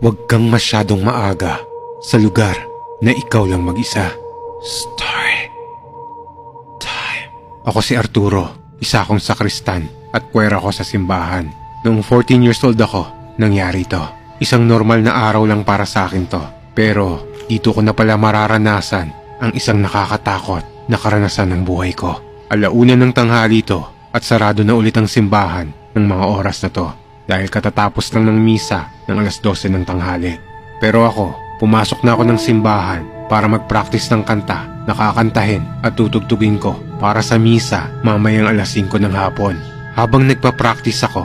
Huwag kang masyadong maaga sa lugar na ikaw lang mag-isa. Story time. Ako si Arturo, isa akong sakristan at puwer ako sa simbahan. Noong 14 years old ako, nangyari to. Isang normal na araw lang para sa akin to. Pero dito ko na pala mararanasan ang isang nakakatakot na karanasan ng buhay ko. Alauna ng tanghali to at sarado na ulit ang simbahan ng mga oras na to dahil katatapos lang ng misa ng alas 12 ng tanghali. Pero ako, pumasok na ako ng simbahan para mag-practice ng kanta na kakantahin at tutugtugin ko para sa misa mamayang alas 5 ng hapon. Habang nagpa-practice ako,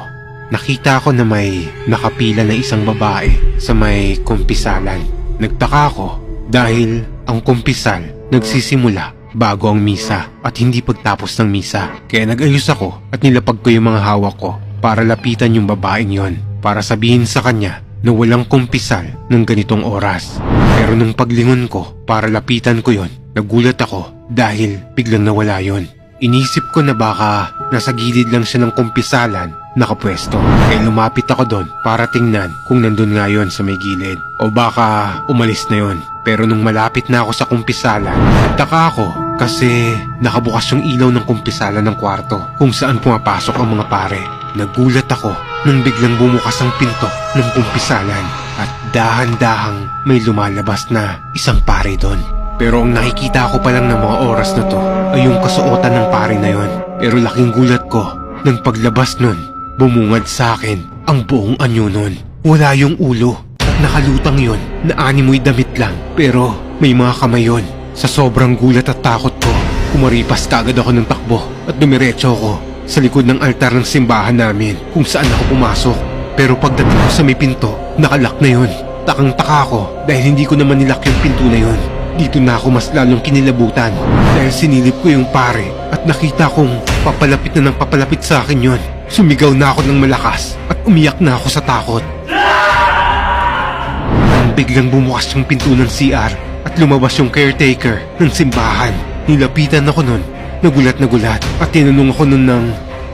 nakita ko na may nakapila na isang babae sa may kumpisalan. Nagtaka ako dahil ang kumpisal nagsisimula bago ang misa at hindi pagtapos ng misa. Kaya nag-ayos ako at nilapag ko yung mga hawak ko para lapitan yung babaeng yon para sabihin sa kanya na walang kumpisal ng ganitong oras. Pero nung paglingon ko para lapitan ko yon, nagulat ako dahil biglang nawala yon. Inisip ko na baka nasa gilid lang siya ng kumpisalan nakapwesto. Kaya lumapit ako doon para tingnan kung nandun nga yon sa may gilid o baka umalis na yon. Pero nung malapit na ako sa kumpisalan, nagtaka ako kasi nakabukas yung ilaw ng kumpisalan ng kwarto kung saan pumapasok ang mga pare. Nagulat ako nung biglang bumukas ang pinto ng kumpisalan at dahan-dahang may lumalabas na isang pare doon. Pero ang nakikita ko pa lang ng mga oras na to ay yung kasuotan ng pare na yon. Pero laking gulat ko nang paglabas nun, bumungad sa akin ang buong anyo nun. Wala yung ulo at nakalutang yon na animoy damit lang pero may mga kamay yon. Sa sobrang gulat at takot ko, kumaripas kagad ako ng takbo at dumiretso ako sa likod ng altar ng simbahan namin kung saan ako pumasok. Pero pagdating ko sa may pinto, nakalak na yon. Takang-taka ako dahil hindi ko naman nilak yung pinto na yon. Dito na ako mas lalong kinilabutan dahil sinilip ko yung pare at nakita kong papalapit na ng papalapit sa akin yon. Sumigaw na ako ng malakas at umiyak na ako sa takot. Nang biglang bumukas yung pinto ng CR at lumabas yung caretaker ng simbahan. Nilapitan ako nun, nagulat at tinanong ako nun ng,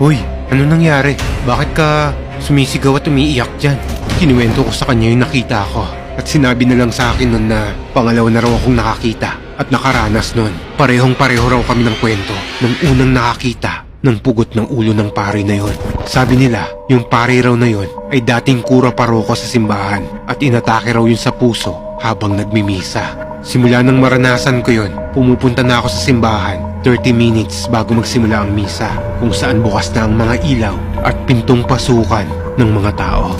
"Hoy, ano nangyari? Bakit ka sumisigaw at umiiyak dyan?" Kinuwento ko sa kanya yung nakita ko. At sinabi na lang sa akin nun na pangalawa na raw akong nakakita at nakaranas nun. Parehong-pareho raw kami ng kwento ng unang nakakita ng pugot ng ulo ng pare na yon. Sabi nila, yung pare raw na yon ay dating kura paroko sa simbahan at inatake raw yun sa puso habang nagmimisa. Simula nang maranasan ko yon, pumupunta na ako sa simbahan 30 minutes bago magsimula ang misa kung saan bukas na ang mga ilaw at pintong pasukan ng mga tao.